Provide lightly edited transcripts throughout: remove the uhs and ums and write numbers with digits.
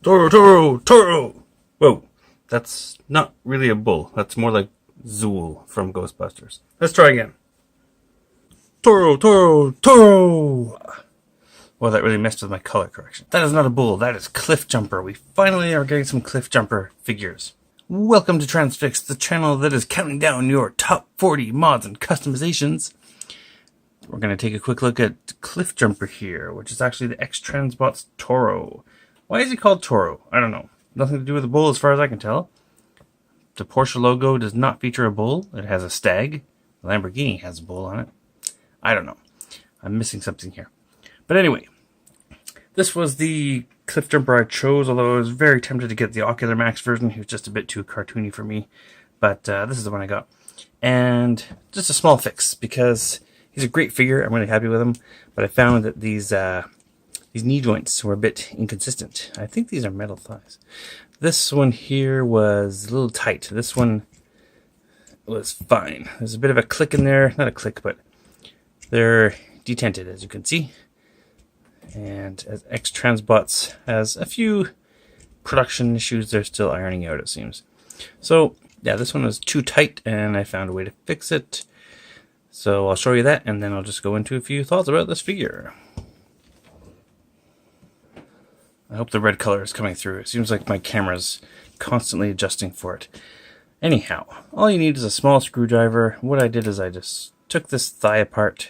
Toro, Toro, Toro! Whoa, that's not really a bull. That's more like Zool from Ghostbusters. Let's try again. Toro, Toro, Toro! Well, that really messed with my color correction. That is not a bull, that is Cliffjumper. We finally are getting some Cliffjumper figures. Welcome to Transfix, the channel that is counting down your top 40 mods and customizations. We're going to take a quick look at Cliffjumper here, which is actually the X-Transbots Toro. Why is he called Toro? I don't know. Nothing to do with a bull as far as I can tell. The Porsche logo does not feature a bull. It has a stag. The Lamborghini has a bull on it. I don't know. I'm missing something here. But anyway, this was the Cliffjumper I chose, although I was very tempted to get the Ocular Max version. He was just a bit too cartoony for me. But this is the one I got. And just a small fix, because he's a great figure. I'm really happy with him. But I found that these knee joints were a bit inconsistent. I think these are metal thighs. This one here was a little tight. This one was fine. There's a bit of a click in there. Not a click, but they're detented, as you can see. And as X-Transbots has a few production issues, they're still ironing out, it seems. So, yeah, this one was too tight, and I found a way to fix it. So I'll show you that, and then I'll just go into a few thoughts about this figure. I hope the red color is coming through. It seems like my camera's constantly adjusting for it. Anyhow, all you need is a small screwdriver. What I did is I just took this thigh apart,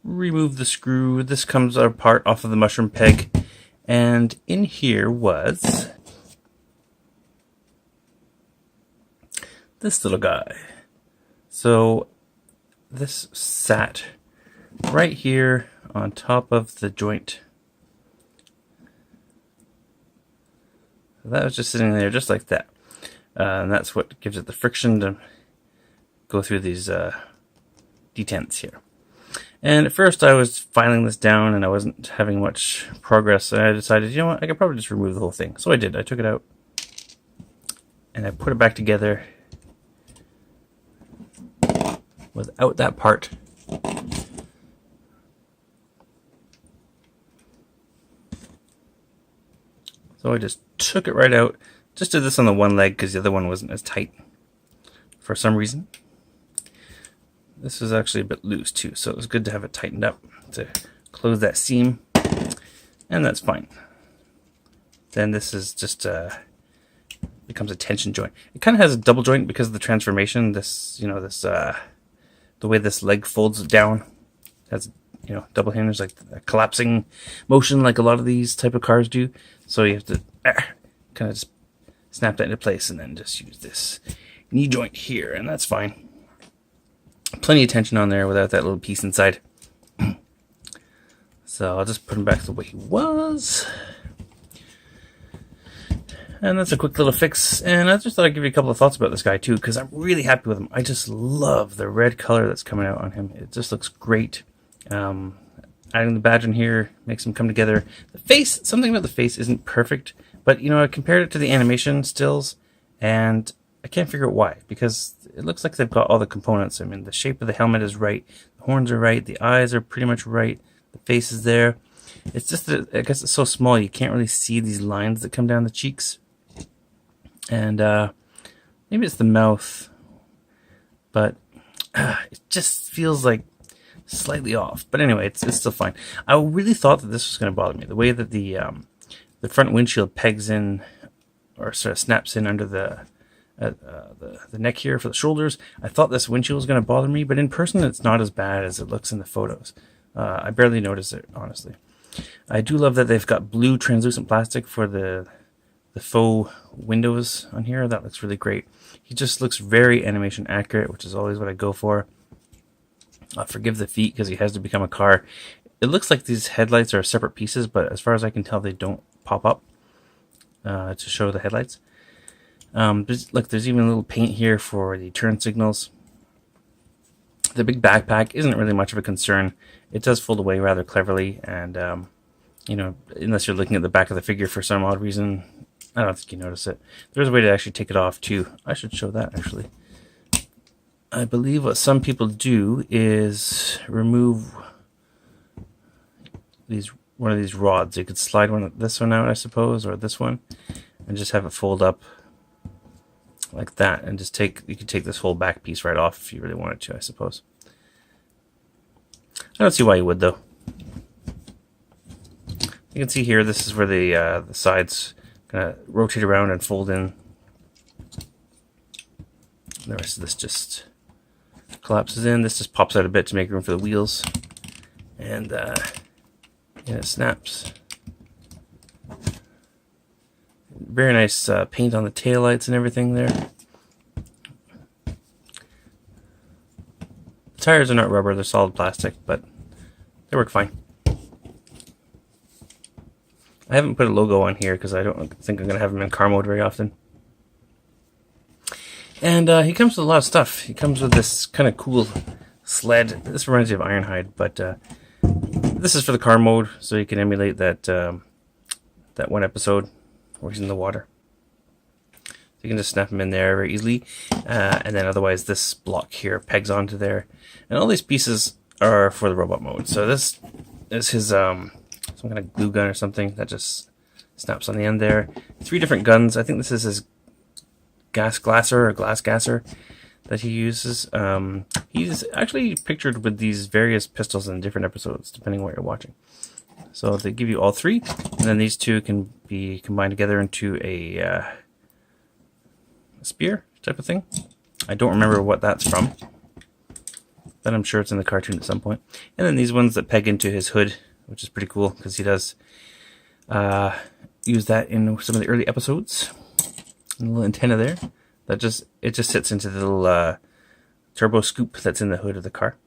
removed the screw. This comes apart off of the mushroom peg, and in here was this little guy. So this sat right here on top of the joint. So that was just sitting there just like that. And that's what gives it the friction to go through these detents here. And at first I was filing this down and I wasn't having much progress. And I decided, you know what, I could probably just remove the whole thing. So I did. I took it out and I put it back together without that part. So I just took it right out. Just did this on the one leg because the other one wasn't as tight for some reason. This was actually a bit loose too, so it was good to have it tightened up to close that seam. And that's fine. Then this is just becomes a tension joint. It kind of has a double joint because of the transformation. This, you know, this the way this leg folds down has, you know, double hinge, like a collapsing motion like a lot of these type of cars do. So you have to kind of just snap that into place and then just use this knee joint here, and that's fine. Plenty of tension on there without that little piece inside. So I'll just put him back the way he was. And that's a quick little fix. And I just thought I'd give you a couple of thoughts about this guy too, because I'm really happy with him. I just love the red color that's coming out on him. It just looks great. Adding the badge in here makes them come together. The face, something about the face isn't perfect, but you know, I compared it to the animation stills, and I can't figure out why, because it looks like they've got all the components. I mean, the shape of the helmet is right, the horns are right, the eyes are pretty much right, the face is there. It's just that I guess it's so small you can't really see these lines that come down the cheeks. And maybe it's the mouth, but it just feels like slightly off. But anyway, it's still fine. I really thought that this was going to bother me. The way that the front windshield pegs in, or sort of snaps in under the neck here for the shoulders. I thought this windshield was going to bother me, but in person it's not as bad as it looks in the photos. I barely noticed it, honestly. I do love that they've got blue translucent plastic for the faux windows on here. That looks really great. He just looks very animation accurate, which is always what I go for. Forgive the feet because he has to become a car. It looks like these headlights are separate pieces, but as far as I can tell, they don't pop up to show the headlights. Look, there's even a little paint here for the turn signals. The big backpack isn't really much of a concern. It does fold away rather cleverly, and you know, unless you're looking at the back of the figure for some odd reason, I don't think you notice it. There's a way to actually take it off too. I should show that actually. I believe what some people do is remove these one of these rods. You could slide this one out, I suppose, or this one, and just have it fold up like that, and just you could take this whole back piece right off if you really wanted to, I suppose. I don't see why you would, though. You can see here, this is where the sides kind of rotate around and fold in. The rest of this just collapses in. This just pops out a bit to make room for the wheels. And it snaps. Very nice paint on the taillights and everything there. The tires are not rubber, they're solid plastic, but they work fine. I haven't put a logo on here because I don't think I'm going to have them in car mode very often. And he comes with a lot of stuff. He comes with this kind of cool sled. This reminds me of Ironhide, but this is for the car mode, so you can emulate that one episode where he's in the water. So you can just snap him in there very easily, and then otherwise this block here pegs onto there. And all these pieces are for the robot mode. So this is his some kind of glue gun or something that just snaps on the end there. 3 different guns. I think this is his glass gasser that he uses. He's actually pictured with these various pistols in different episodes, depending on what you're watching. So they give you all 3, and then these 2 can be combined together into a spear type of thing. I don't remember what that's from, but I'm sure it's in the cartoon at some point. And then these ones that peg into his hood, which is pretty cool because he does use that in some of the early episodes. A little antenna there that just sits into the little turbo scoop that's in the hood of the car.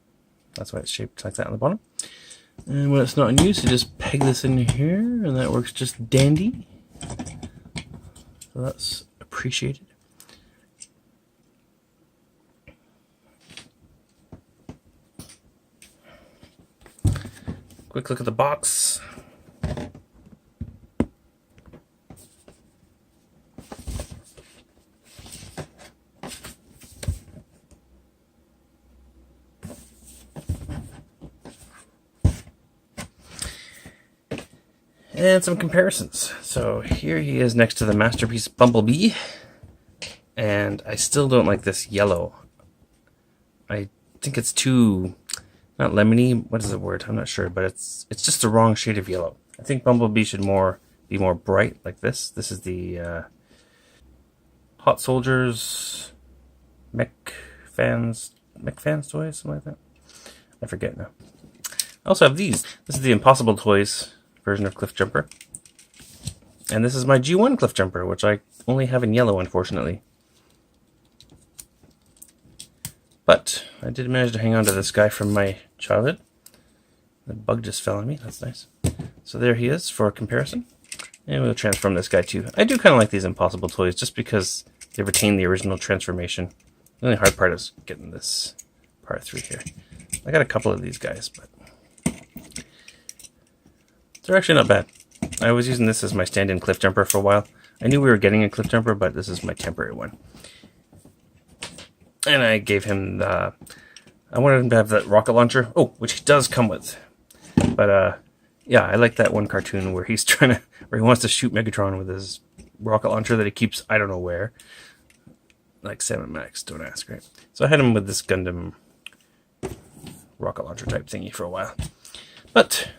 That's why it's shaped like that on the bottom. And when it's not in use, you just peg this in here, and that works just dandy. So that's appreciated. Quick look at the box. And some comparisons. So here he is next to the Masterpiece Bumblebee. And I still don't like this yellow. I think it's too, not lemony, what is the word? I'm not sure, but it's just the wrong shade of yellow. I think Bumblebee should be more bright like this. This is the Hot Soldiers Mech Fans toys, something like that. I forget now. I also have these. This is the Impossible Toys version of Cliffjumper. And this is my G1 Cliffjumper, which I only have in yellow, unfortunately. But I did manage to hang on to this guy from my childhood. The bug just fell on me. That's nice. So there he is for comparison. And we'll transform this guy too. I do kind of like these Impossible toys just because they retain the original transformation. The only hard part is getting this part through here. I got a couple of these guys, but they're actually not bad. I was using this as my stand-in Cliffjumper for a while. I knew we were getting a Cliffjumper, but this is my temporary one. And I gave him I wanted him to have that rocket launcher. Oh, which he does come with. But yeah, I like that one cartoon where he's where he wants to shoot Megatron with his rocket launcher that he keeps I don't know where. Like 7 Max, don't ask, right? So I had him with this Gundam rocket launcher type thingy for a while. But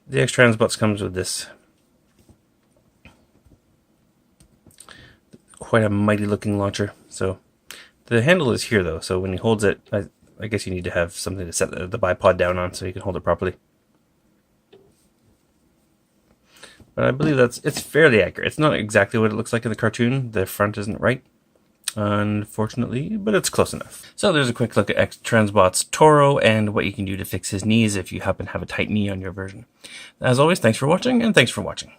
the X-Transbots comes with this quite a mighty looking launcher. So the handle is here though, so when he holds it, I guess you need to have something to set the bipod down on so you can hold it properly. But I believe it's fairly accurate. It's not exactly what it looks like in the cartoon. The front isn't right, unfortunately, but it's close enough. So there's a quick look at X-Transbots Toro and what you can do to fix his knees if you happen to have a tight knee on your version. As always, thanks for watching, and thanks for watching.